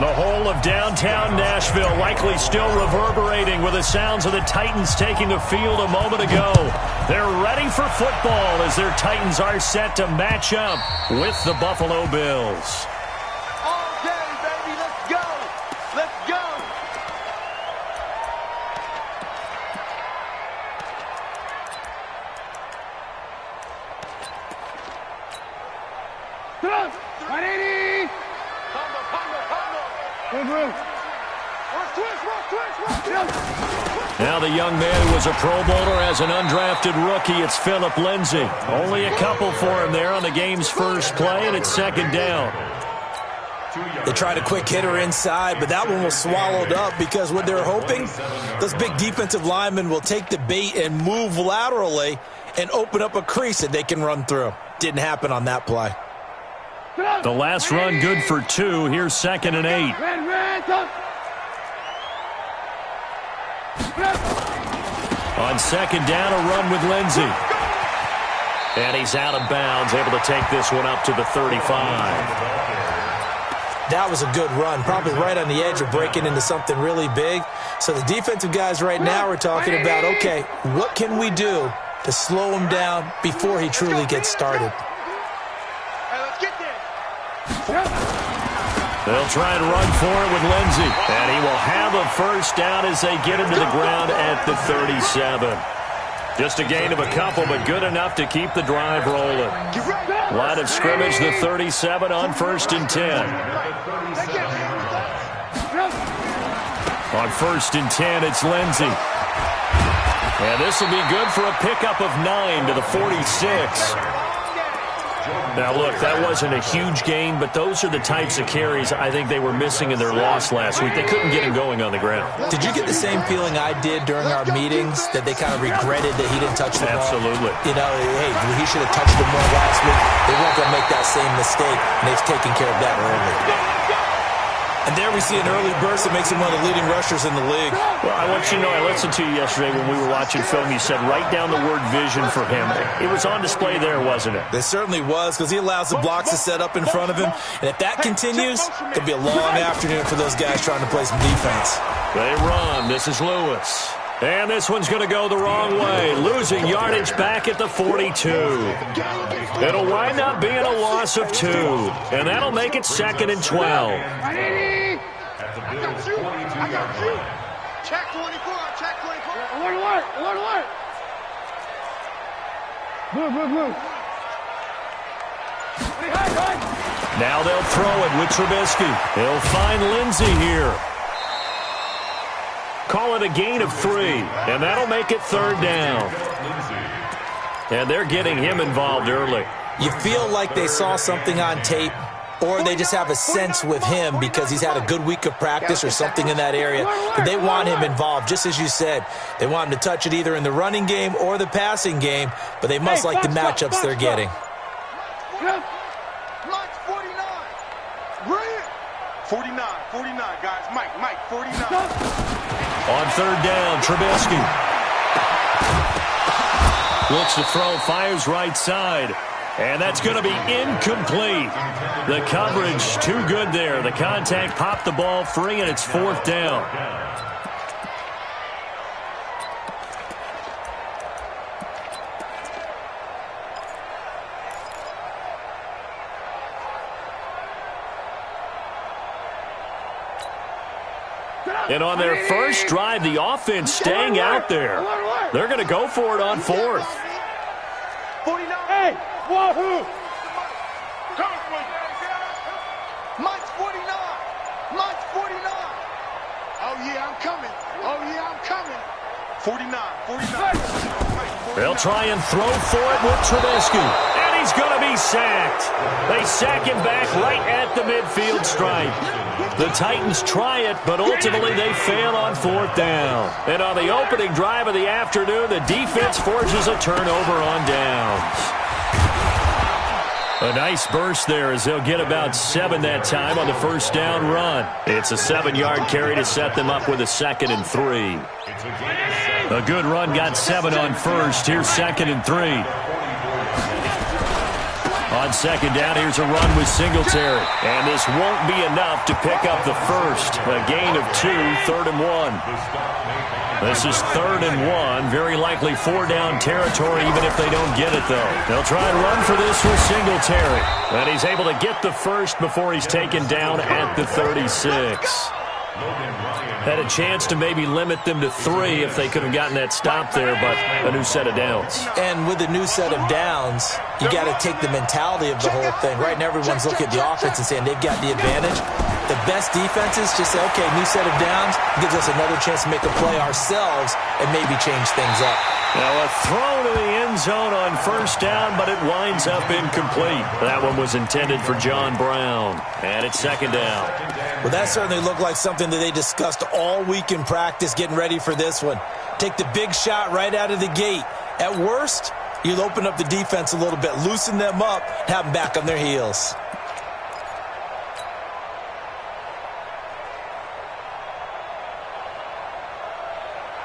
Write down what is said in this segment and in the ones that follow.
The whole of downtown Nashville likely still reverberating with the sounds of the Titans taking the field a moment ago. They're ready for football as their Titans are set to match up with the Buffalo Bills. All day, baby. Let's go. Let's go. Now the young man who was a Pro Bowler as an undrafted rookie, it's Phillip Lindsay. Only a couple for him there on the game's first play, and it's second down. They tried a quick hitter inside, but that one was swallowed up because what they're hoping, those big defensive linemen will take the bait and move laterally and open up a crease that they can run through. Didn't happen on that play. The last run good for 2. Here's 2nd and 8. On 2nd down, a run with Lindsay. And he's out of bounds, able to take this one up to the 35. That was a good run, probably right on the edge of breaking into something really big. So the defensive guys right now are talking about, okay, what can we do to slow him down before he truly gets started? They'll try and run for it with Lindsay. And he will have a first down as they get him to the ground at the 37. Just a gain of a couple, but good enough to keep the drive rolling. Line of scrimmage, the 37 on 1st and 10. On 1st and 10, it's Lindsay. And this will be good for a pickup of 9 to the 46. Now, look, that wasn't a huge gain, but those are the types of carries I think they were missing in their loss last week. They couldn't get him going on the ground. Did you get the same feeling I did during our meetings, that they kind of regretted that he didn't touch the ball? Absolutely. You know, hey, he should have touched it more last week. They weren't going to make that same mistake, and they've taken care of that early. And there we see an early burst that makes him one of the leading rushers in the league. Well, I want you to know, I listened to you yesterday when we were watching film. You said write down the word vision for him. It was on display there, wasn't it? It certainly was, because he allows the blocks to set up in front of him. And if that continues, it could be a long afternoon for those guys trying to play some defense. They run. This is Lewis. And this one's going to go the wrong way, losing yardage back at the 42. It'll wind up being a loss of 2, and that'll make it 2nd and 12. I got you. Check 24. Check 24. Alert. Move. Now they'll throw it with Trubisky. He'll find Lindsay here. Call it a gain of 3, and that'll make it 3rd down. And they're getting him involved early. You feel like they saw something on tape, or they just have a sense with him because he's had a good week of practice or something in that area, that they want him involved. Just as you said, they want him to touch it either in the running game or the passing game, but they must like the matchups they're getting. Mike's 49. Brilliant. 49, guys. Mike, 49. On 3rd down, Trubisky. Looks to throw, fires right side. And that's going to be incomplete. The coverage too good there. The contact popped the ball free, and it's 4th down. And on their first drive, the offense staying out there. They're going to go for it on 4th. 49. Hey, wahoo! Mike's 49. Oh, yeah, I'm coming. 49. They'll try and throw for it with Trubisky. And he's going to be sacked. They sack him back right at the midfield stripe. The Titans try it, but ultimately they fail on 4th down. And on the opening drive of the afternoon, the defense forces a turnover on downs. A nice burst there as they'll get about 7 that time on the first down run. It's a 7-yard carry to set them up with a 2nd and 3. A good run got 7 on first. Here's 2nd and 3. On second down, here's a run with Singletary. And this won't be enough to pick up the first. A gain of 2, 3rd and 1. This is 3rd and 1. Very likely 4-down territory, even if they don't get it, though. They'll try and run for this with Singletary. And he's able to get the first before he's taken down at the 36. Had a chance to maybe limit them to 3 if they could have gotten that stop there, but a new set of downs. And with a new set of downs, you got to take the mentality of the whole thing. Right now, everyone's looking at the offense and saying they've got the advantage. The best defenses just say, okay, new set of downs gives us another chance to make a play ourselves and maybe change things up. Now a throw to the end zone on 1st down, but it winds up incomplete. That one was intended for John Brown. And it's 2nd down. Well, that certainly looked like something that they discussed all week in practice getting ready for this one. Take the big shot right out of the gate. At worst, you'll open up the defense a little bit, loosen them up, have them back on their heels.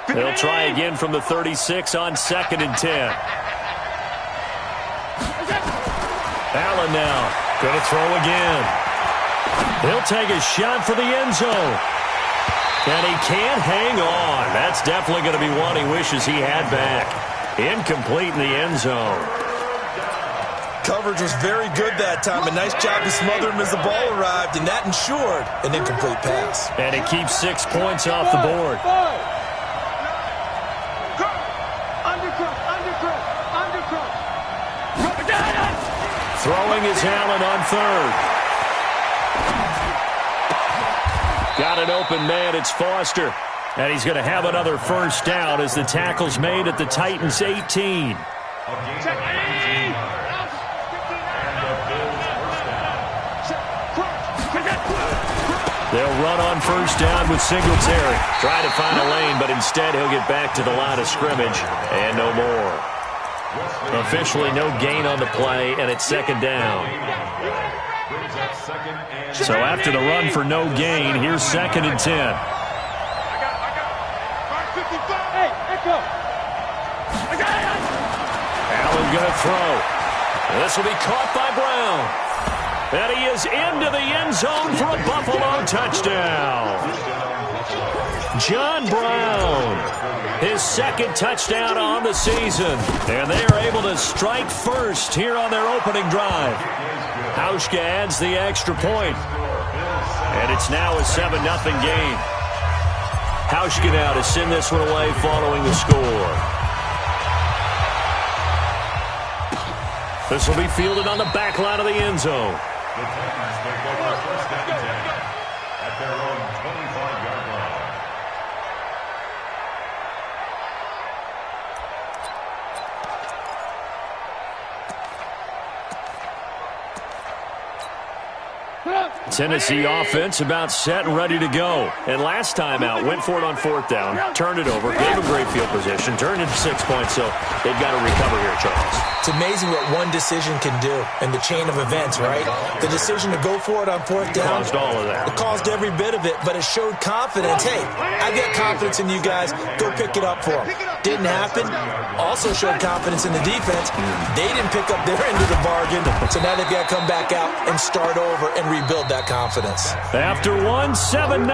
They'll try again from the 36 on 2nd and 10. Allen now going to throw again. He'll take a shot for the end zone. And he can't hang on. That's definitely going to be one he wishes he had back. Incomplete in the end zone. Coverage was very good that time. A nice job to smother him as the ball arrived, and that ensured an incomplete pass. And it keeps 6 points off the board. Throwing is Allen on 3rd. Got an open man. It's Foster. And he's going to have another 1st down as the tackle's made at the Titans' 18. They'll run on 1st down with Singletary. Try to find a lane, but instead he'll get back to the line of scrimmage and no more. Officially no gain on the play, and it's 2nd down. So after the run for no gain, here's 2nd and 10. Allen going to throw. This will be caught by Brown. And he is into the end zone for a Buffalo touchdown. John Brown, his 2nd touchdown on the season. And they are able to strike first here on their opening drive. Hauschka adds the extra point. And it's now a 7-0 game. Hauschka now to send this one away following the score. This will be fielded on the back line of the end zone. The Titans take over 1st and 10 at their own 25-yard line. Tennessee offense about set and ready to go. And last time out, went for it on 4th down, turned it over, gave them great field position, turned it 6 points, so they've got to recover here, Charles. It's amazing what one decision can do in the chain of events, right? The decision to go for it on 4th down. Caused all of that. It caused every bit of it, but it showed confidence. Hey, I got confidence in you guys. Go pick it up for them. Didn't happen. Also showed confidence in the defense. They didn't pick up their end of the bargain, so now they've got to come back out and start over and rebuild that confidence. After 7-0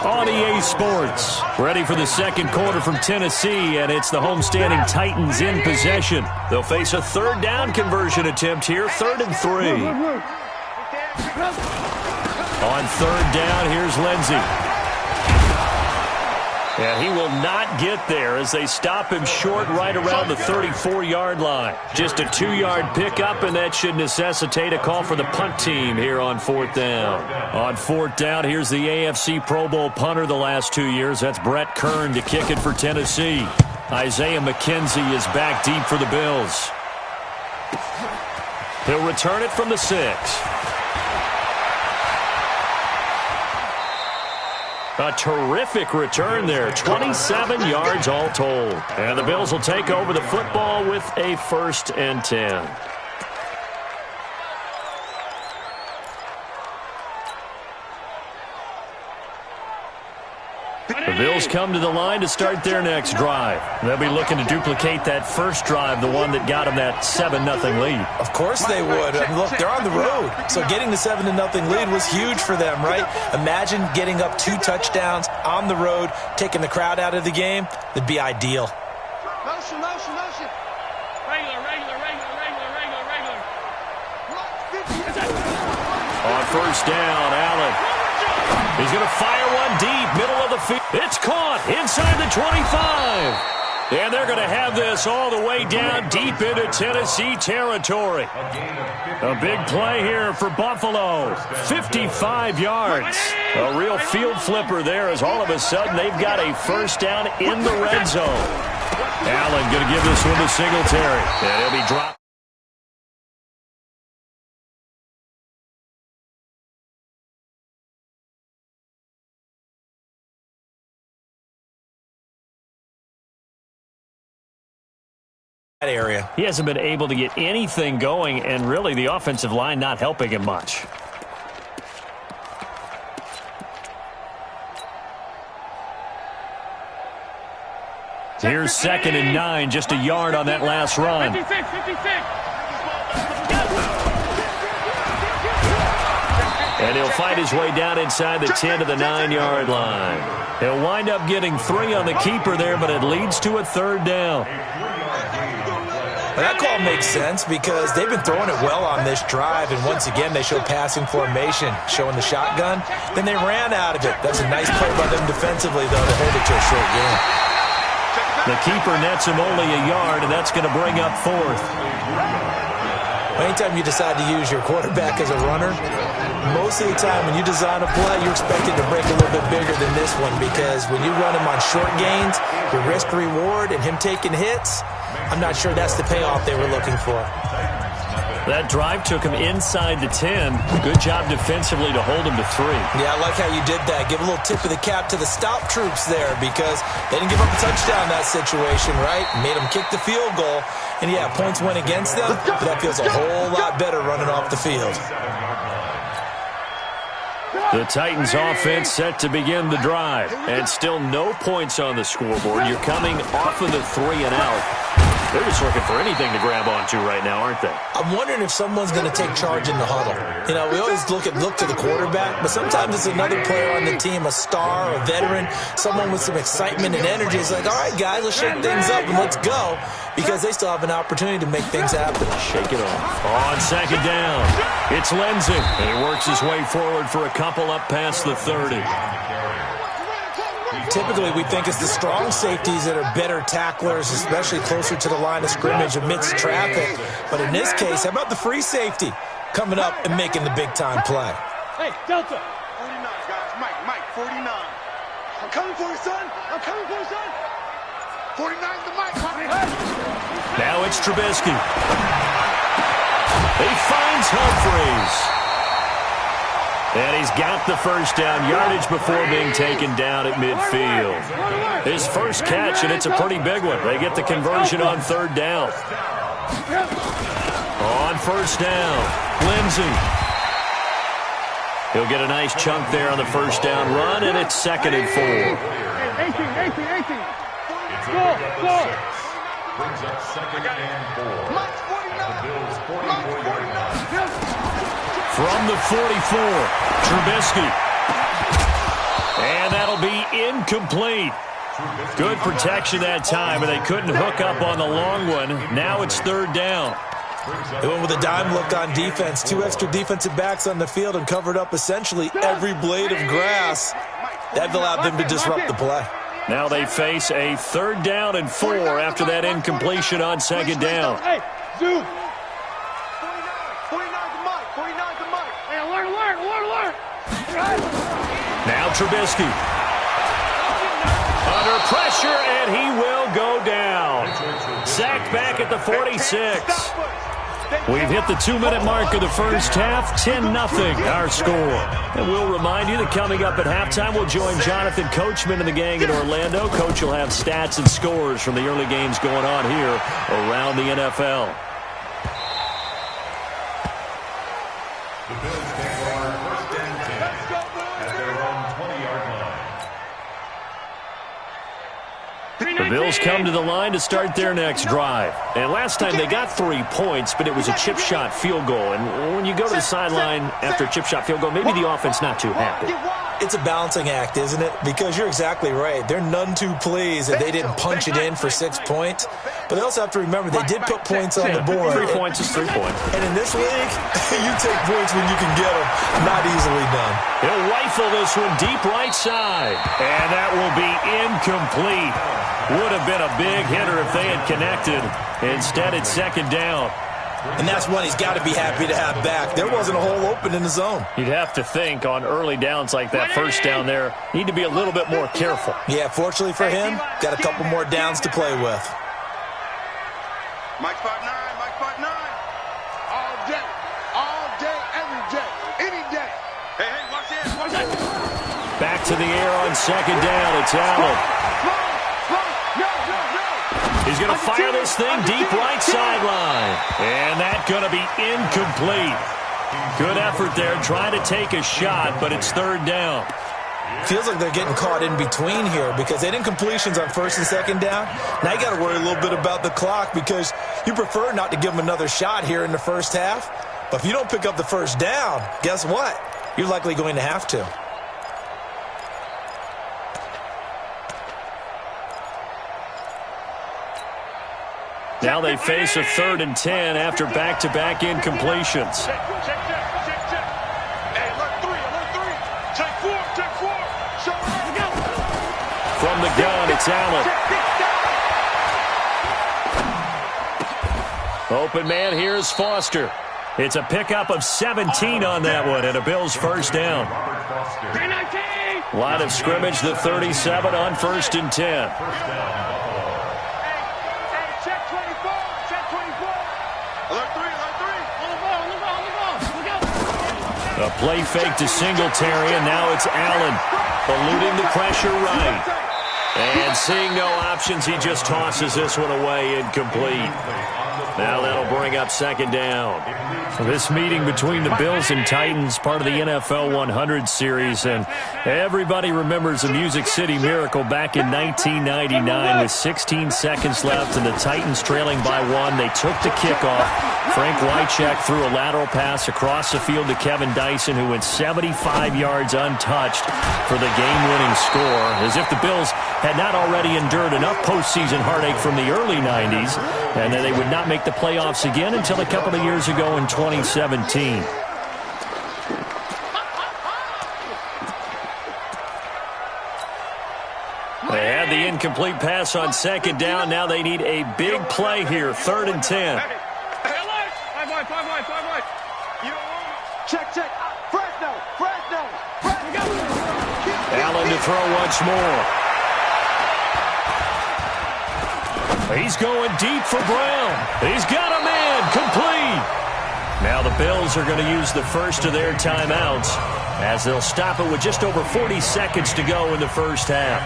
on EA Sports. Ready for the 2nd quarter from Tennessee, and it's the homestanding Titans in possession. They'll face a 3rd down conversion attempt here, 3rd and 3. On 3rd down, here's Lindsey. And he will not get there as they stop him short right around the 34-yard line. Just a 2-yard pickup, and that should necessitate a call for the punt team here on 4th down. On 4th down, here's the AFC Pro Bowl punter the last 2 years. That's Brett Kern to kick it for Tennessee. Isaiah McKenzie is back deep for the Bills. He'll return it from the 6. A terrific return there, 27 yards all told. And the Bills will take over the football with a 1st and 10. The Bills come to the line to start their next drive. They'll be looking to duplicate that first drive, the one that got them that 7-0 lead. Of course they would. I mean, look, they're on the road. So getting the 7-0 lead was huge for them, right? Imagine getting up 2 touchdowns on the road, taking the crowd out of the game. That'd be ideal. Motion, motion, motion. Regular. On first down, Allen. He's going to fire one deep, middle of the field. It's caught inside the 25. And they're going to have this all the way down deep into Tennessee territory. A big play here for Buffalo. 55 yards. A real field flipper there as all of a sudden they've got a first down in the red zone. Allen going to give this one to Singletary. And he'll be dropped. Area. He hasn't been able to get anything going, and really the offensive line not helping him much. Here's 2nd and 9, just a yard on that last run. 56. And he'll fight his way down inside the 10 to the 9-yard line. He'll wind up getting 3 on the keeper there, but it leads to a 3rd down. Well, that call makes sense because they've been throwing it well on this drive, and once again they show passing formation, showing the shotgun. Then they ran out of it. That's a nice play by them defensively, though, to hold it to a short game. The keeper nets him only a yard, and that's going to bring up 4th. Anytime you decide to use your quarterback as a runner, most of the time when you design a play, you're expected to break a little bit bigger than this one because when you run him on short gains, your risk-reward and him taking hits, I'm not sure that's the payoff they were looking for. That drive took him inside the 10. Good job defensively to hold him to 3. Yeah, I like how you did that. Give a little tip of the cap to the stop troops there because they didn't give up a touchdown in that situation, right? Made them kick the field goal. And, yeah, points went against them, but that feels a whole lot better running off the field. The Titans offense set to begin the drive. And still no points on the scoreboard. You're coming off of the 3 and out. They're just looking for anything to grab onto right now, aren't they? I'm wondering if someone's going to take charge in the huddle. You know, we always look to the quarterback, but sometimes it's another player on the team, a star, a veteran, someone with some excitement and energy. It's like, all right, guys, let's shake things up and let's go because they still have an opportunity to make things happen. Shake it off. On 2nd down, it's Lindsey. And he works his way forward for a couple up past the 30. Typically, we think it's the strong safeties that are better tacklers, especially closer to the line of scrimmage amidst traffic. But in this case, how about the free safety coming up and making the big-time play? Hey, Delta. 49, guys. Mike, 49. I'm coming for you, son. I'm coming for you, son. 49's the Mike. Now it's Trubisky. He finds Humphries. And he's got the first down, yardage before being taken down at midfield. His first catch, and it's a pretty big one. They get the conversion on 3rd down. On 1st down, Lindsey. He'll get a nice chunk there on the first down run, and it's 2nd and 4. 18. Go. Brings up 2nd and 4. Mike's 49. Mike's 49. From the 44, Trubisky. And that'll be incomplete. Good protection that time, and they couldn't hook up on the long one. Now it's 3rd down. They went with a dime look on defense. 2 extra defensive backs on the field and covered up essentially every blade of grass. That allowed them to disrupt the play. Now they face a 3rd down and 4 after that incompletion on 2nd down. Hey, Zoom. 49's the Mike. 49's the Mike. Hey, alert. Now Trubisky. Under pressure, and he will go down. Sacked back at the 46. We've hit the 2-minute mark of the first half. 10-0 our score. And we'll remind you that coming up at halftime, we'll join Jonathan Coachman and the gang in Orlando. Coach will have stats and scores from the early games going on here around the NFL. The Bills take over 1st and 10 at their own 20-yard line. Bills come to the line to start their next drive. And last time they got 3 points, but it was a chip shot field goal. And when you go to the sideline after a chip shot field goal, maybe the offense not too happy. It's a balancing act, isn't it? Because you're exactly right. They're none too pleased that they didn't punch it in for 6 points. But they also have to remember they did put points on the board. 3 points is 3 points. And in this league, you take points when you can get them. Not easily done. He'll rifle this one deep right side. And that will be incomplete. Would have been a big hitter if they had connected. Instead, it's second down. And that's one he's got to be happy to have back. There wasn't a hole open in the zone. You'd have to think on early downs like that first down there, need to be a little bit more careful. Yeah, fortunately for him, got a couple more downs to play with. Mike 5'9", Mike 5'9". All day, every day, any day. Hey, watch this, watch this. Back to the air on second down. It's Allen. He's going to fire this thing deep right sideline. And that's going to be incomplete. Good effort there, trying to take a shot, but it's third down. Feels like they're getting caught in between here because they didn't incompletions on first and second down. Now you got to worry a little bit about the clock because you prefer not to give them another shot here in the first half. But if you don't pick up the first down, guess what? You're likely going to have to. Now they face a 3rd and 10 after back-to-back incompletions. Check. Hey, alert 3. Check 4. Show it. From the gun, it's Allen. Open man, here's Foster. It's a pickup of 17 on that one, and a Bills first down. Line of scrimmage, the 37 on 1st and 10. A play fake to Singletary, and now it's Allen. Eluding the pressure right. And seeing no options, he just tosses this one away, incomplete. Now that'll bring up second down. This meeting between the Bills and Titans, part of the NFL 100 series, and everybody remembers the Music City Miracle back in 1999 with 16 seconds left and the Titans trailing by 1. They took the kickoff. Frank Wycheck threw a lateral pass across the field to Kevin Dyson, who went 75 yards untouched for the game-winning score, as if the Bills had not already endured enough postseason heartache from the early 90s, and that they would not make the playoffs again until a couple of years ago in 2017. They had the incomplete pass on second down. Now they need a big play here, 3rd and 10. Five wide. Check. Fresno. Allen to throw once more. He's going deep for Brown. He's got a man complete. Now the Bills are going to use the first of their timeouts as they'll stop it with just over 40 seconds to go in the first half.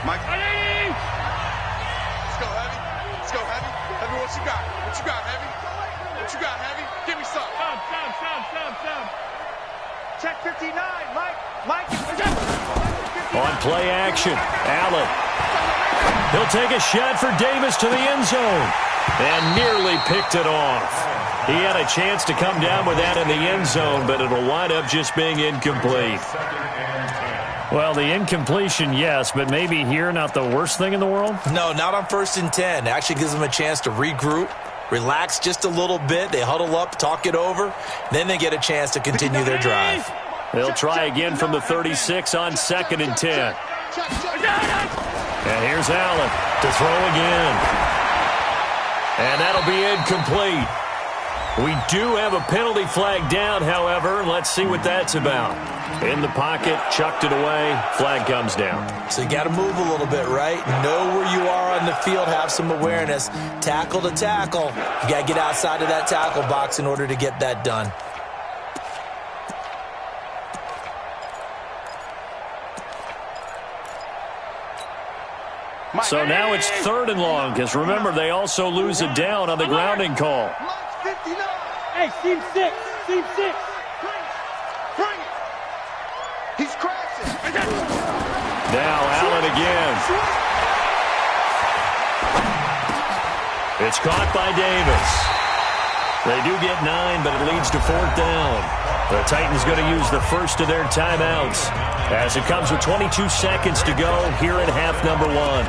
Mike. Let's go, Heavy. Heavy, what you got? Heavy? Give me some. Stop. Check 59, Mike. On play action, Allen. He'll take a shot for Davis to the end zone. And nearly picked it off. He had a chance to come down with that in the end zone, but it'll wind up just being incomplete. Well, the incompletion, yes, but maybe here not the worst thing in the world? No, not on 1st and 10. It actually gives them a chance to regroup, relax just a little bit. They huddle up, talk it over. Then they get a chance to continue their drive. They'll try again from the 36 on 2nd and 10. And here's Allen to throw again. And that'll be incomplete. We do have a penalty flag down, however. Let's see what that's about. In the pocket, chucked it away, flag comes down. So you got to move a little bit, right? Know where you are on the field, have some awareness. Tackle to tackle. You got to get outside of that tackle box in order to get that done. So now it's 3rd and long, because remember, they also lose it down on the grounding call. Hey, team 6. Team 6. Bring it. He's crashing. Now Allen again. It's caught by Davis. They do get 9, but it leads to 4th down. The Titans going to use the first of their timeouts as it comes with 22 seconds to go here in half number 1.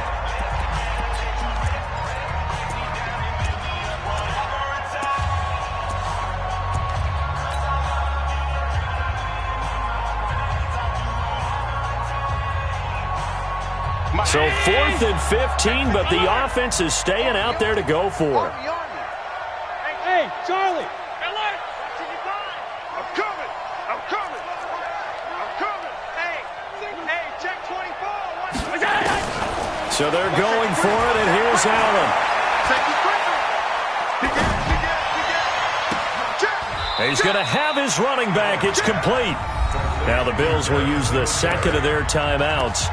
So 4th and 15, but the offense is staying out there to go for it. Hey, Charlie. I'm coming. I'm coming. I'm coming. Hey, check 24. So they're going for it, and here's Allen. Take it quickly. He got it. He's going to have his running back. It's complete. Now the Bills will use the second of their timeouts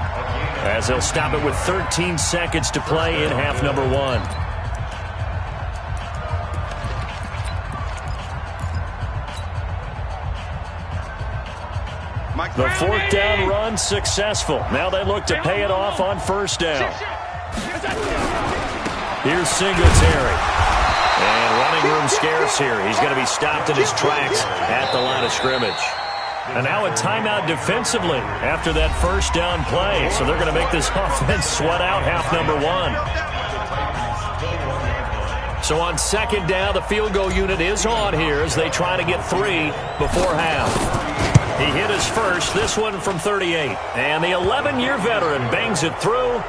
as they'll stop it with 13 seconds to play in half number 1. The 4th down run successful. Now they look to pay it off on 1st down. Here's Singletary. And running room scarce here. He's going to be stopped in his tracks at the line of scrimmage. And now a timeout defensively after that 1st down play. So they're going to make this offense sweat out half number 1. So on 2nd down, the field goal unit is on here as they try to get 3 before half. He hit his first, this one from 38. And the 11-year veteran bangs it through.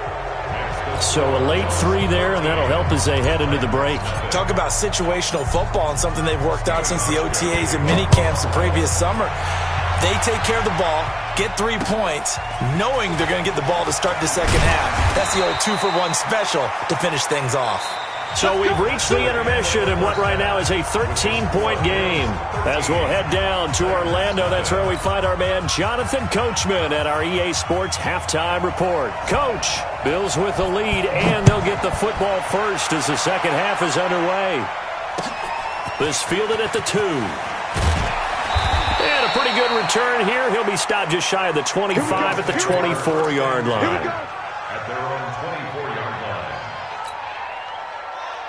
So a late 3 there, and that'll help as they head into the break. Talk about situational football and something they've worked out since the OTAs and mini camps the previous summer. They take care of the ball, get 3 points, knowing they're going to get the ball to start the second half. That's the old 2-for-1 special to finish things off. So we've reached the intermission in what right now is a 13-point game. As we'll head down to Orlando, that's where we find our man Jonathan Coachman at our EA Sports Halftime Report. Coach, Bills with the lead, and they'll get the football first as the second half is underway. This fielded at the 2. And a pretty good return here. He'll be stopped just shy of the 25 at the 24-yard line. At their own 24-yard line.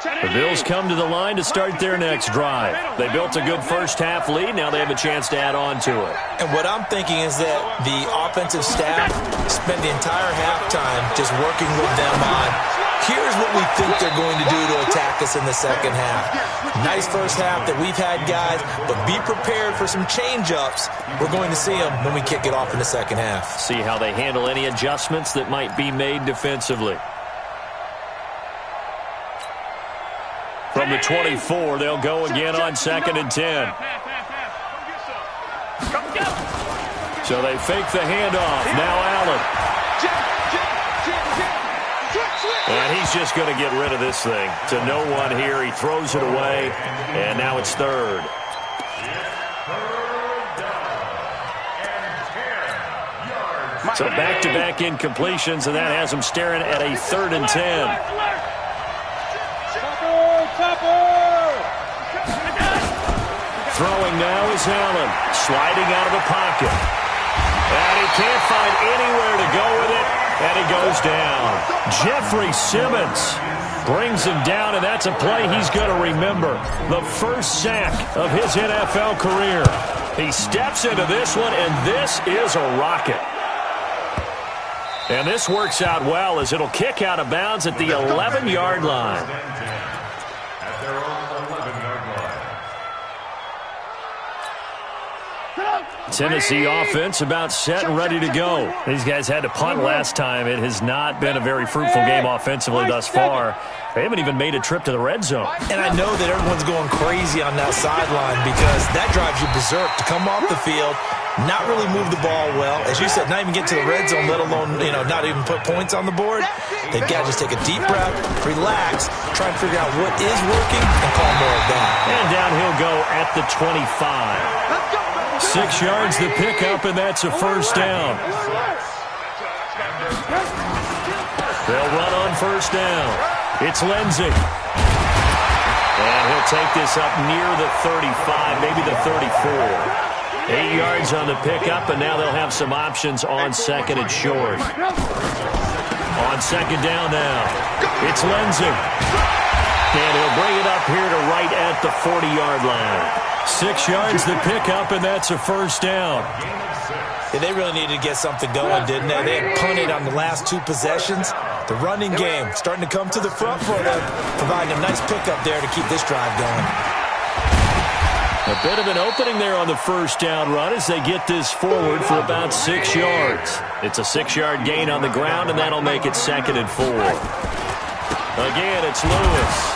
The Bills come to the line to start their next drive. They built a good first half lead. Now they have a chance to add on to it. And what I'm thinking is that the offensive staff spent the entire halftime just working with them on, here's what we think they're going to do to attack us in the second half. Nice first half that we've had, guys, but be prepared for some change-ups. We're going to see them when we kick it off in the second half. See how they handle any adjustments that might be made defensively. From the 24, they'll go again on 2nd and 10. So they fake the handoff. Now Allen. And he's just going to get rid of this thing. To no one here. He throws it away. And now it's 3rd. So back-to-back incompletions, and that has him staring at a 3rd and 10. Throwing now is Allen, sliding out of the pocket. And he can't find anywhere to go with it, and he goes down. Jeffrey Simmons brings him down, and that's a play he's going to remember. The first sack of his NFL career. He steps into this one, and this is a rocket. And this works out well as it'll kick out of bounds at the 11-yard line. At their own 11-yard line. Tennessee offense about set and ready to go. These guys had to punt last time. It has not been a very fruitful game offensively thus far. They haven't even made a trip to the red zone. And I know that everyone's going crazy on that sideline because that drives you berserk to come off the field, not really move the ball well. As you said, not even get to the red zone, let alone, not even put points on the board. They've got to just take a deep breath, relax, try and figure out what is working, and call more of that. And down he'll go at the 25. 6 yards the pickup, and that's a first down. They'll run on first down. It's Lindsey. And he'll take this up near the 35, maybe the 34. 8 yards on the pickup, and now they'll have some options on second and short. On second down now, it's Lindsey. And he'll bring it up here to right at the 40-yard line. 6 yards the pickup, and that's a first down. Yeah, they really needed to get something going, didn't they? They had punted on the last 2 possessions. The running game starting to come to the front for them, providing a nice pickup there to keep this drive going. A bit of an opening there on the first down run as they get this forward for about 6 yards. It's a 6-yard gain on the ground, and that'll make it 2nd and 4. Again, it's Lewis.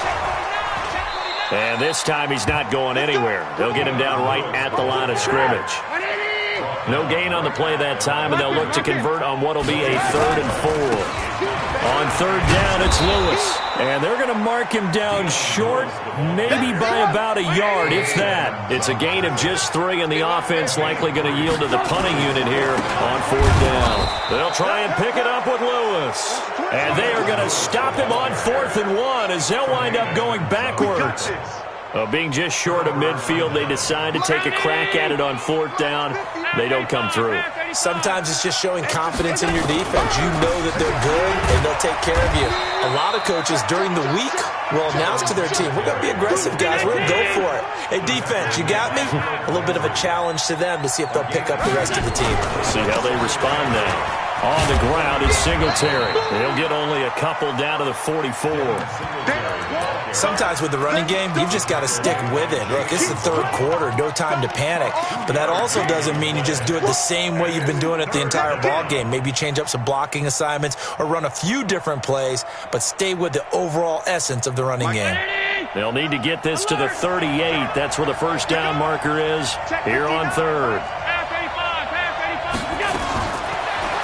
And this time he's not going anywhere. They'll get him down right at the line of scrimmage. No gain on the play that time, and they'll look to convert on what will be a 3rd and 4. On 3rd down, it's Lewis. And they're going to mark him down short, maybe by about a yard, if that. It's a gain of just 3, and the offense likely going to yield to the punting unit here on 4th down. They'll try and pick it up with Lewis. And they are going to stop him on 4th and 1 as they'll wind up going backwards. Being just short of midfield, they decide to take a crack at it on 4th down. They don't come through. Sometimes it's just showing confidence in your defense. You know that they're good, and they'll take care of you. A lot of coaches during the week will announce to their team, we're going to be aggressive, guys. We're going to go for it. Hey, defense, you got me? A little bit of a challenge to them to see if they'll pick up the rest of the team. See how they respond now. On the ground is Singletary. He'll get only a couple down to the 44. Sometimes with the running game, you've just got to stick with it. Look, it's the 3rd quarter, no time to panic. But that also doesn't mean you just do it the same way you've been doing it the entire ball game. Maybe change up some blocking assignments or run a few different plays, but stay with the overall essence of the running game. They'll need to get this to the 38. That's where the first down marker is here on 3rd.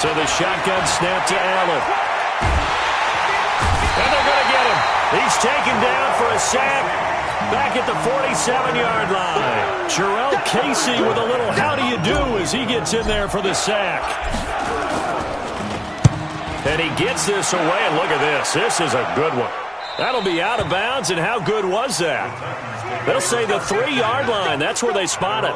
So the shotgun snap to Allen. And they're going to get him. He's taken down for a sack back at the 47-yard line. Jarrell Casey with a little how do you do as he gets in there for the sack. And he gets this away, and look at this. This is a good one. That'll be out of bounds, and how good was that? They'll say the 3-yard line. That's where they spot it.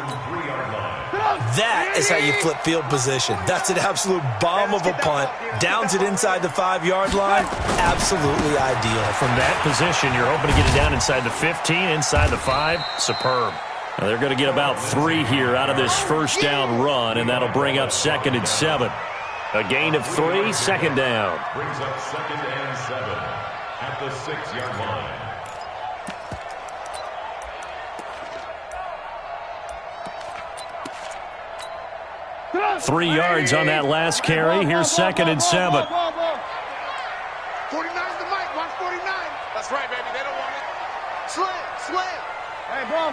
That is how you flip field position. That's an absolute bomb of a punt. Downs it inside the 5-yard line. Absolutely ideal. From that position, you're hoping to get it down inside the 15, inside the 5. Superb. Now they're going to get about 3 here out of this first down run, and that'll bring up 2nd and 7. A gain of 3, 2nd down. Brings up 2nd and 7 at the 6-yard line. 3 yards on that last carry. Here's 2nd and 7. 49's the mic. Watch 49. That's right, baby. They don't want it. Slam. Hey, ball.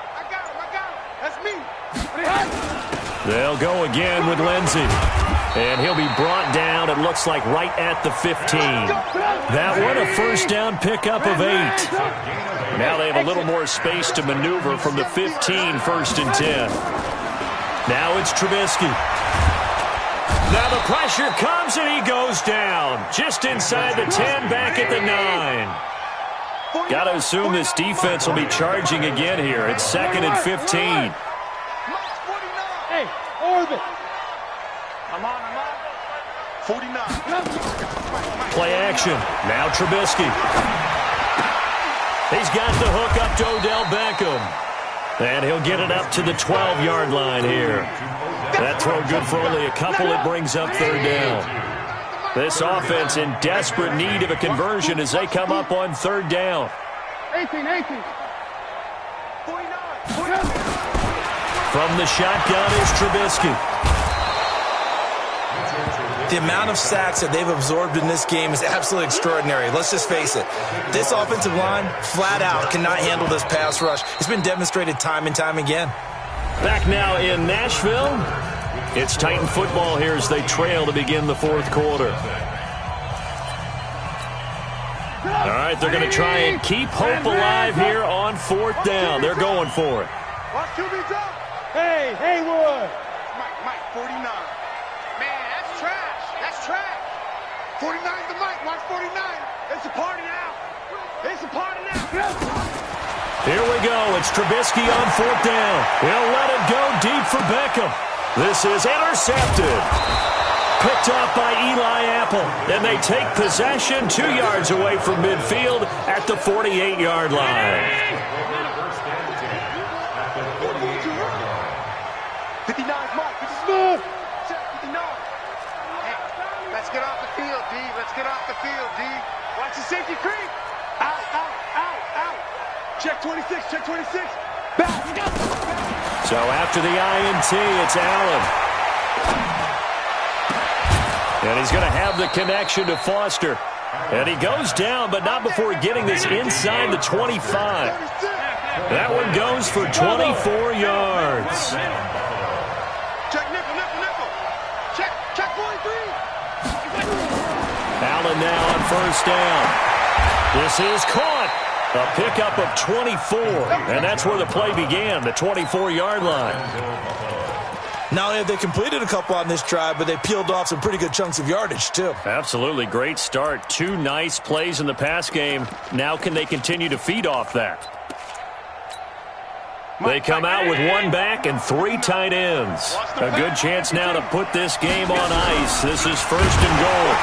I got him. That's me. They'll go again with Lindsey. And he'll be brought down, it looks like, right at the 15. That one, a first down pickup of 8. Now they have a little more space to maneuver from the 15, 1st and 10. Now it's Trubisky. Now the pressure comes, and he goes down. Just inside the 10, back at the 9. Got to assume this defense will be charging again here. It's 2nd and 15. Hey, orbit. I'm on. 49. Play action. Now Trubisky. He's got the hook up to Odell Beckham. And he'll get it up to the 12-yard line here. That throw good for only a couple. It brings up 3rd down. This offense in desperate need of a conversion as they come up on 3rd down. 18. 49. From the shotgun is Trubisky. The amount of sacks that they've absorbed in this game is absolutely extraordinary. Let's just face it. This offensive line, flat out, cannot handle this pass rush. It's been demonstrated time and time again. Back now in Nashville. It's Titan football here as they trail to begin the 4th quarter. All right, they're going to try and keep hope alive here on 4th down. They're going for it. Watch QB drop. Hey, Haywood. Mike, 49. Man. 49's the mic. Watch 49. It's a party now. It's a party now. Here we go. It's Trubisky on 4th down. He'll let it go deep for Beckham. This is intercepted. Picked off by Eli Apple. And they take possession 2 yards away from midfield at the 48-yard line. 59's Mike. Smith. 59. Hey, let's get off the field, D. Let's get off the field, D. Watch the safety creep. Out, out, out, out. Check 26, check 26. Back. So after the INT, it's Allen. And he's going to have the connection to Foster. And he goes down, but not before getting this inside the 25. That one goes for 24 yards. Check nickel, nickel, nickel. Check 43. Allen now on 1st down. This is caught. A pickup of 24. And that's where the play began, the 24-yard line. Not only have they completed a couple on this drive, but they peeled off some pretty good chunks of yardage, too. Absolutely great start. 2 nice plays in the pass game. Now can they continue to feed off that? They come out with 1 back and 3 tight ends. A good chance now to put this game on ice. This is 1st and goal.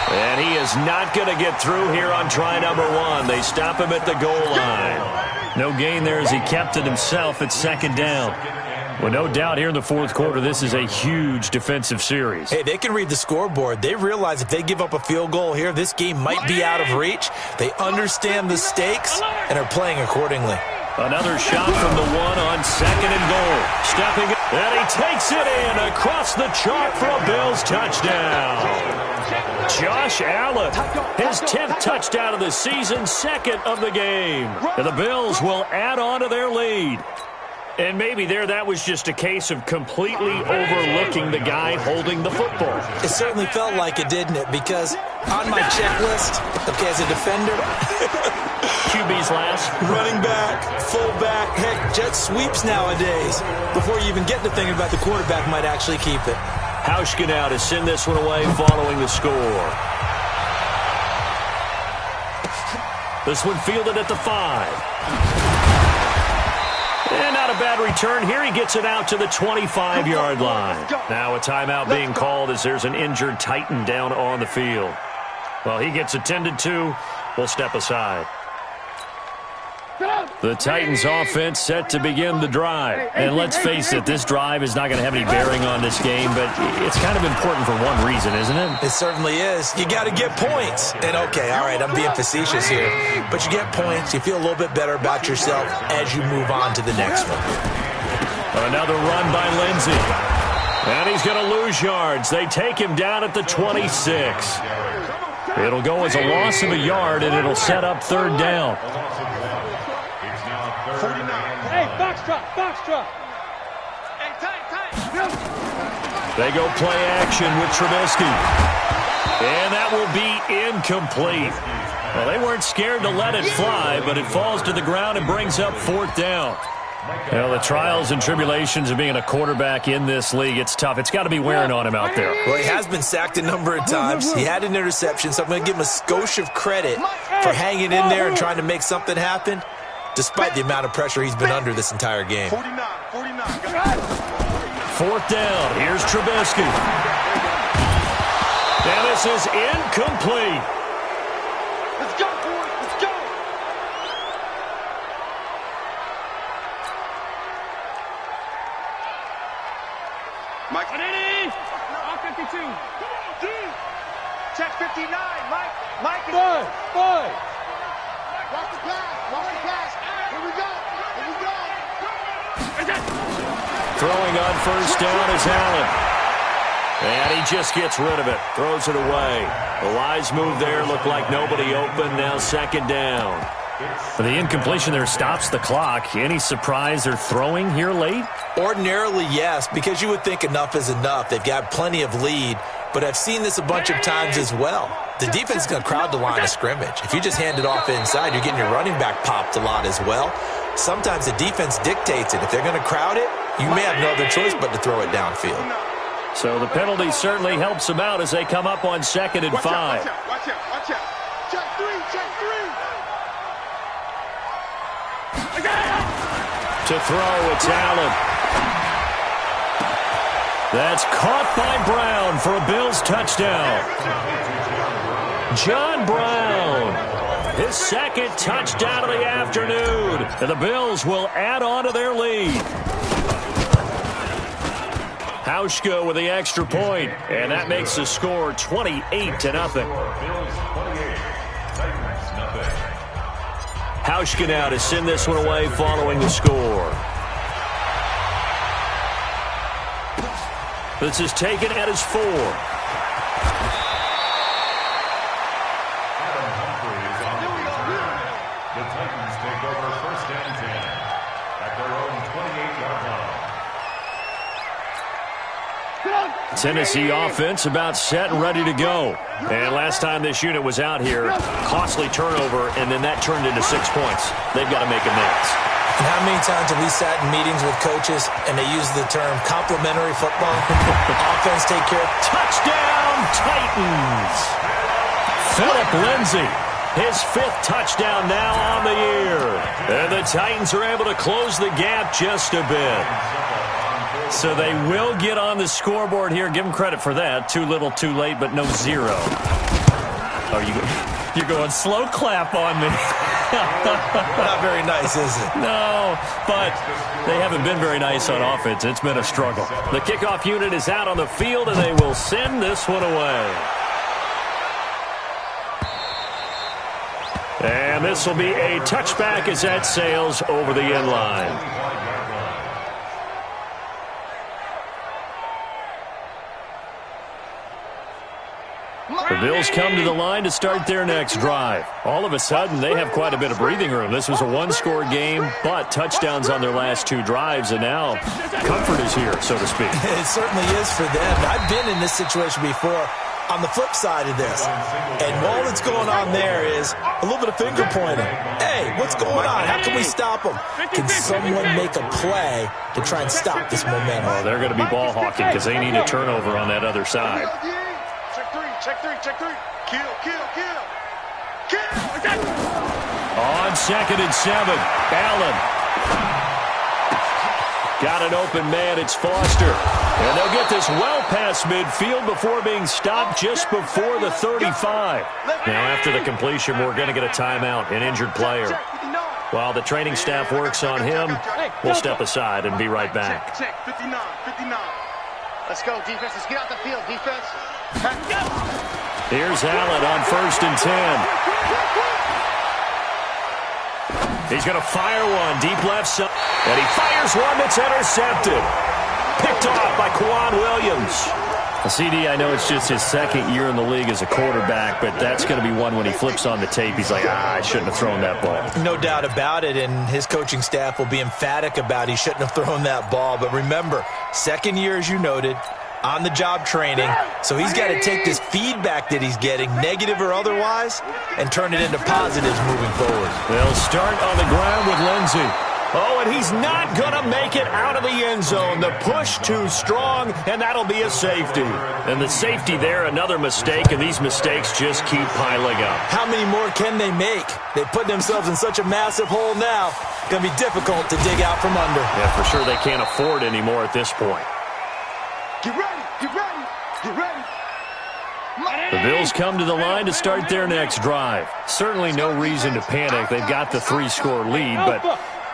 And he is not going to get through here on try number 1. They stop him at the goal line. No gain there as he kept it himself at 2nd down. Well, no doubt here in the 4th quarter, this is a huge defensive series. Hey, they can read the scoreboard. They realize if they give up a field goal here, this game might be out of reach. They understand the stakes and are playing accordingly. Another shot from the 1 on 2nd and goal. Stepping in, and he takes it in across the chalk for a Bills touchdown. Josh Allen, his 10th touchdown of the season, 2nd of the game. And the Bills will add on to their lead. And maybe that was just a case of completely overlooking the guy holding the football. It certainly felt like it, didn't it? Because on my checklist, okay, as a defender, QB's last. Running back, fullback, heck, jet sweeps nowadays. Before you even get to thinking about the quarterback might actually keep it. Hauschka now to send this one away following the score. This one fielded at the 5. And not a bad return here. He gets it out to the 25-yard line. Now a timeout being called as there's an injured Titan down on the field. Well, he gets attended to. We'll step aside. The Titans offense set to begin the drive. And let's face it, this drive is not going to have any bearing on this game, but it's kind of important for one reason, isn't it? It certainly is. You got to get points. And okay, all right, I'm being facetious here, but you get points, you feel a little bit better about yourself as you move on to the next one. Another run by Lindsey. And he's going to lose yards. They take him down at the 26. It'll go as a loss of a yard, and it'll set up 3rd down. Hey, box drop. Hey, tight. They go play action with Trubisky. And that will be incomplete. Well, they weren't scared to let it fly, but it falls to the ground and brings up 4th down. Well, the trials and tribulations of being a quarterback in this league, it's tough. It's got to be wearing on him out there. Well, he has been sacked a number of times. He had an interception, so I'm going to give him a skosh of credit for hanging in there and trying to make something happen, despite the amount of pressure he's been under this entire game. 49. 4th down. Here's Trubisky. And this is incomplete. Let's go, boys. Let's go. Mike. All 52. Check 59. Mike. Boy. Watch the pass. Here we go. Throwing on 1st down is Allen. And he just gets rid of it. Throws it away. The wise move there. Looked like nobody open. Now 2nd down. The incompletion there stops the clock. Any surprise they're throwing here late? Ordinarily, yes, because you would think enough is enough. They've got plenty of lead, but I've seen this a bunch of times as well. The defense is going to crowd the line of scrimmage. If you just hand it off inside, you're getting your running back popped a lot as well. Sometimes the defense dictates it. If they're going to crowd it, you may have no other choice but to throw it downfield. So the penalty certainly helps them out as they come up on 2nd and 5. Watch out, watch out, watch out. Check three, check three. To throw, it's Allen. That's caught by Brown for a Bills touchdown. John Brown, his 2nd touchdown of the afternoon. And the Bills will add on to their lead. Hauschka with the extra point, and that makes the score 28-0. Hauschka now to send this one away following the score. This is taken at his 4. The Titans take over 1st and 10 at their own 28-yard line. Tennessee offense about set and ready to go. And last time this unit was out here, costly turnover, and then that turned into 6 points. They've got to make amends. And how many times have we sat in meetings with coaches and they use the term complementary football? Offense take care of. Touchdown, Titans! Phillip Lindsay, his 5th touchdown now on the year. And the Titans are able to close the gap just a bit. So they will get on the scoreboard here. Give them credit for that. Too little, too late, but no 0. Oh, you're going slow clap on me. Not very nice, is it? No, but they haven't been very nice on offense. It's been a struggle. The kickoff unit is out on the field, and they will send this one away. And this will be a touchback as that sails over the end line. The Bills come to the line to start their next drive. All of a sudden, they have quite a bit of breathing room. This was a one-score game, but touchdowns on their last 2 drives, and now comfort is here, so to speak. It certainly is for them. I've been in this situation before on the flip side of this. And all that's going on there is a little bit of finger pointing. Hey, what's going on? How can we stop them? Can someone make a play to try and stop this momentum? Well, they're going to be ball hawking because they need a turnover on that other side. Check three, check three. Kill, kill, kill. Kill. On 2nd and 7, Allen. Got an open man, it's Foster. And they'll get this well past midfield before being stopped just before the 35. Now after the completion, we're going to get a timeout, an injured player. While the training staff works on him, we'll step aside and be right back. Check, 59, 59. Let's go, defense. Let's get out the field, defense. Here's Allen on 1st and 10. He's going to fire one deep left side. And he fires one that's intercepted. Picked off by Quan Williams. CD, I know it's just his 2nd year in the league as a quarterback, but that's going to be one when he flips on the tape. He's like, I shouldn't have thrown that ball. No doubt about it, and his coaching staff will be emphatic about he shouldn't have thrown that ball. But remember, 2nd year, as you noted, on-the-job training, so he's got to take this feedback that he's getting, negative or otherwise, and turn it into positives moving forward. They'll start on the ground with Lindsay. Oh, and he's not going to make it out of the end zone. The push too strong, and that'll be a safety. And the safety there, another mistake, and these mistakes just keep piling up. How many more can they make? They put themselves in such a massive hole now. It's going to be difficult to dig out from under. Yeah, for sure they can't afford anymore at this point. Get ready, get ready, get ready. The Bills come to the line to start their next drive. Certainly no reason to panic. They've got the 3-score lead, but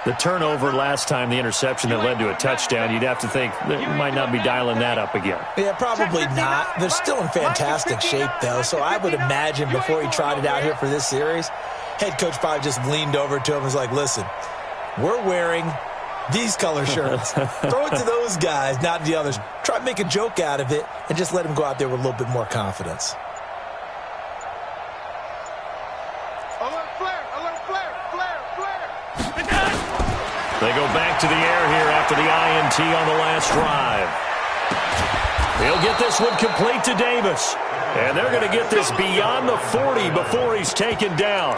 the turnover last time, the interception that led to a touchdown, you'd have to think they might not be dialing that up again. Yeah, probably not. They're still in fantastic shape, though, so I would imagine before he trotted out here for this series, head coach probably just leaned over to him and was like, listen, we're wearing these color shirts. Throw it to those guys, not the others. Try to make a joke out of it and just let him go out there with a little bit more confidence. They go back to the air here after the INT on the last drive. He'll get this one complete to Davis. And they're going to get this beyond the 40 before he's taken down.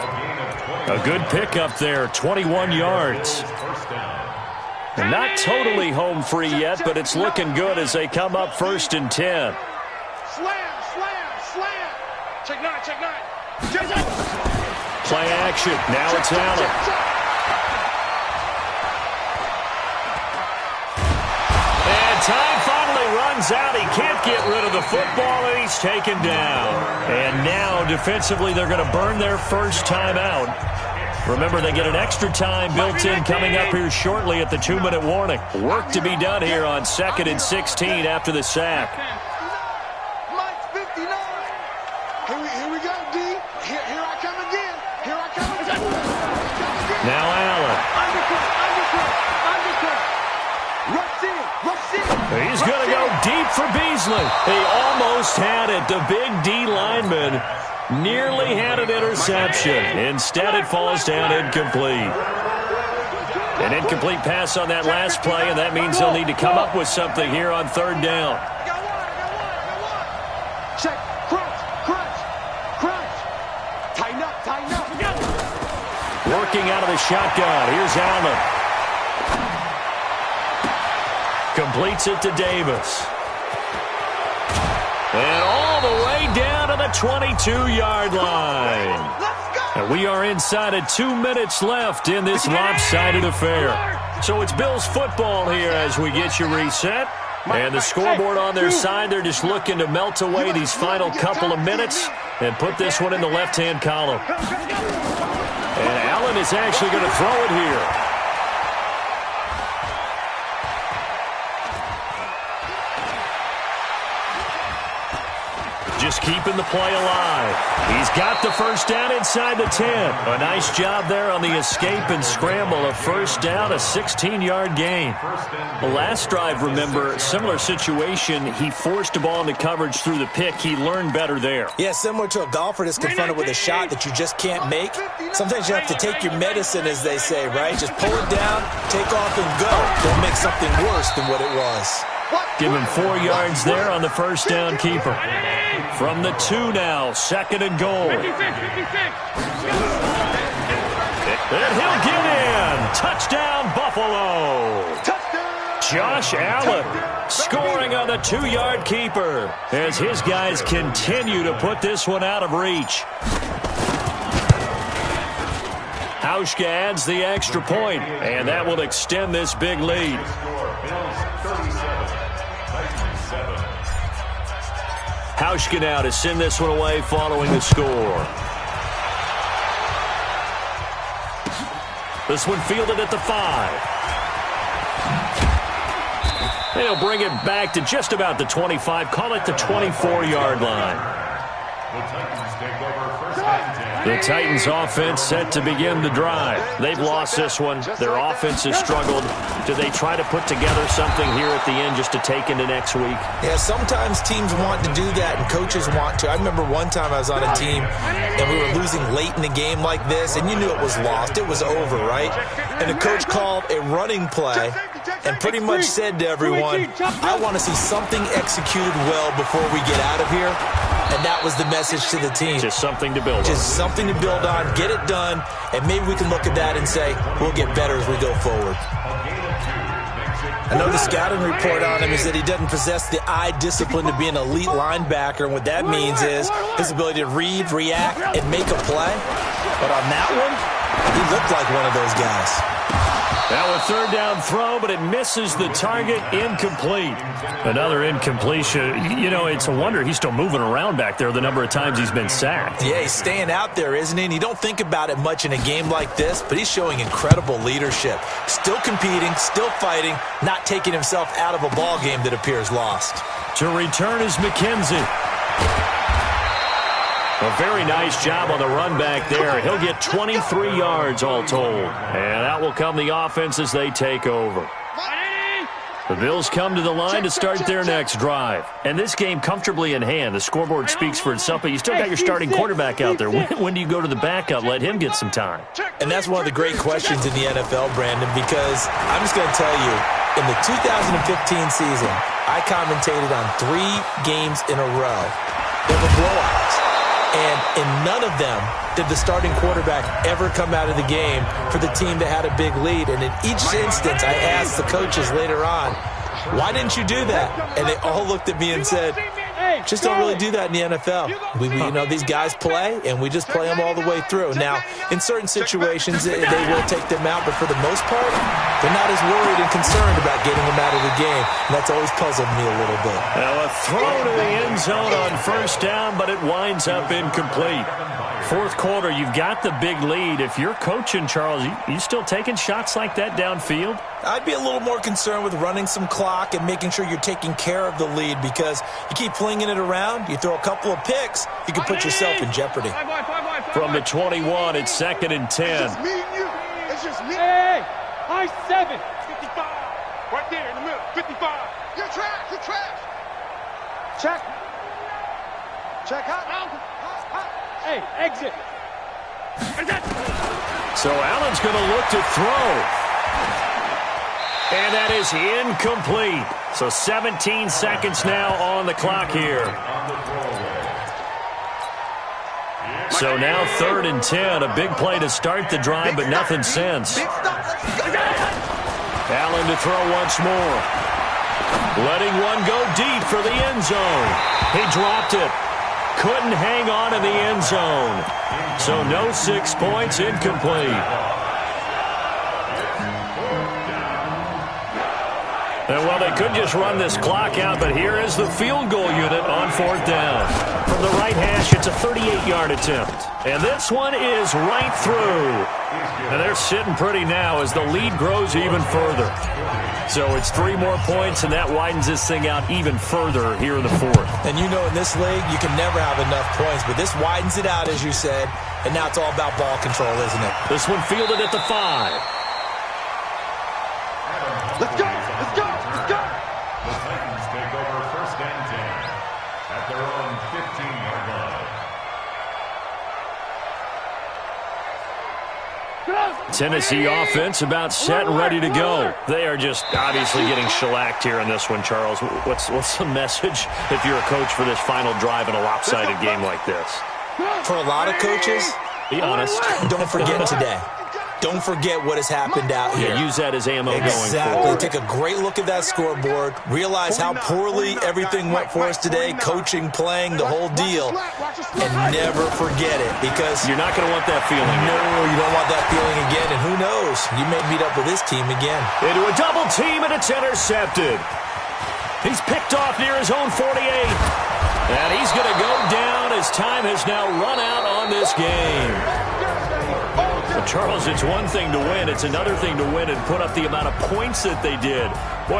A good pickup there, 21 yards. Not totally home free yet, but it's looking good as they come up 1st and 10. Slam, slam, slam. Check nine, check nine. Check nine. Play action. Now it's Allen. And time finally runs out. He can't get rid of the football, and he's taken down. And now, defensively, they're going to burn their first timeout. Remember, they get an extra time built in coming up here shortly at the 2-minute warning. Work to be done here on 2nd and 16 after the sack. Mike's 59. Here we go, D. Here I come again. Here I come again. Now Allen. He's going to go deep for Beasley. He almost had it. The big D lineman nearly had an interception. Instead, it falls down incomplete. An incomplete pass on that last play, and that means they'll need to come up with something here on 3rd down. Check, crunch, crunch, crunch. Tighten up, tighten up. Working out of the shotgun. Here's Allen. Completes it to Davis. And all the way down to the 22-yard line. And we are inside of 2 minutes left in this lopsided affair. So it's Bills football here as we get you reset. And the scoreboard on their side, they're just looking to melt away these final couple of minutes and put this one in the left-hand column. And Allen is actually going to throw it here. Just keeping the play alive. He's got the first down inside the 10. A nice job there on the escape and scramble. A first down, a 16-yard gain. The last drive, remember, similar situation. He forced the ball into coverage through the pick. He learned better there. Yeah, similar to a golfer that's confronted with a shot that you just can't make. Sometimes you have to take your medicine, as they say, right? Just pull it down, take off, and go. Don't make something worse than what it was. Give him 4 yards there on the first down keeper. From the 2 now, 2nd and goal. And he'll get in. Touchdown, Buffalo. Josh Allen scoring on the 2-yard keeper as his guys continue to put this one out of reach. Hauschka adds the extra point, and that will extend this big lead. Hauschka now to send this one away following the score. This one fielded at the 5. They'll bring it back to just about the 25. Call it the 24-yard line. The Titans offense set to begin the drive. They've lost this one. Their offense has struggled. Do they try to put together something here at the end just to take into next week? Yeah, sometimes teams want to do that and coaches want to. I remember one time I was on a team and we were losing late in the game like this, and you knew it was lost. It was over, right? And the coach called a running play and pretty much said to everyone, I want to see something executed well before we get out of here. And that was the message to the team. Just something to build on. Just something to build on, get it done, and maybe we can look at that and say, we'll get better as we go forward. I know the scouting report on him is that he doesn't possess the eye discipline to be an elite linebacker, and what that means is his ability to read, react, and make a play. But on that one, he looked like one of those guys. Now a 3rd down throw, but it misses the target, incomplete. Another incompletion. You know, it's a wonder he's still moving around back there the number of times he's been sacked. Yeah, he's staying out there, isn't he? And you don't think about it much in a game like this, but he's showing incredible leadership. Still competing, still fighting, not taking himself out of a ball game that appears lost. To return is McKenzie. A very nice job on the run back there. He'll get 23 yards all told. And out will come the offense as they take over. The Bills come to the line to start their next drive. And this game comfortably in hand. The scoreboard speaks for itself, but you still got your starting quarterback out there. When do you go to the backup? Let him get some time. And that's one of the great questions in the NFL, Brandon, because I'm just going to tell you, in the 2015 season, I commentated on 3 games in a row. They were blowouts. And in none of them did the starting quarterback ever come out of the game for the team that had a big lead. And in each instance, I asked the coaches later on, why didn't you do that? And they all looked at me and said, just don't really do that in the NFL. These guys play, and we just play them all the way through. Now, in certain situations, they will take them out, but for the most part, they're not as worried and concerned about getting them out of the game. And that's always puzzled me a little bit. Now, a throw to the end zone on first down, but it winds up incomplete. Fourth quarter, you've got the big lead. If you're coaching, Charles, you still taking shots like that downfield? I'd be a little more concerned with running some clock and making sure you're taking care of the lead, because you keep flinging it around, you throw a couple of picks, you can put yourself in jeopardy. From the 21, it's 2nd and 10. It's just me and you. It's just me. Hey, high 7. 55. Right there in the middle. 55. You're trash. You're trash. Check. Check out. Hey, exit. So Allen's going to look to throw. And that is incomplete. So 17 seconds now on the clock here. So now 3rd and 10. A big play to start the drive, but nothing since. Allen to throw once more. Letting one go deep for the end zone. He dropped it. Couldn't hang on in the end zone. So no 6 points, incomplete. And, well, they could just run this clock out, but here is the field goal unit on 4th down. From the right hash, it's a 38-yard attempt. And this one is right through. And they're sitting pretty now as the lead grows even further. So it's 3 more points, and that widens this thing out even further here in the 4th. And you know, in this league, you can never have enough points, but this widens it out, as you said, and now it's all about ball control, isn't it? This one fielded at the 5. Let's go. Let's go. Let's go. The Titans take over 1st and 10 at their own 15-yard line. Tennessee offense about set and ready to go. They are just obviously getting shellacked here in this one, Charles. What's the message if you're a coach for this final drive in a lopsided game like this? For a lot of coaches, be honest. Don't forget today. Don't forget what has happened out here. Yeah, use that as ammo going Exactly. forward. Take a great look at that scoreboard. Realize how poorly everything went for us today, coaching, playing, the whole deal. And never forget it, because You're not going to want that feeling. no, you don't want that feeling again. And who knows? You may meet up with this team again. Into a double team, and it's intercepted. He's picked off near his own 48. And he's going to go down as time has now run out on this game. Well, Charles, it's one thing to win. It's another thing to win and put up the amount of points that they did. Boy,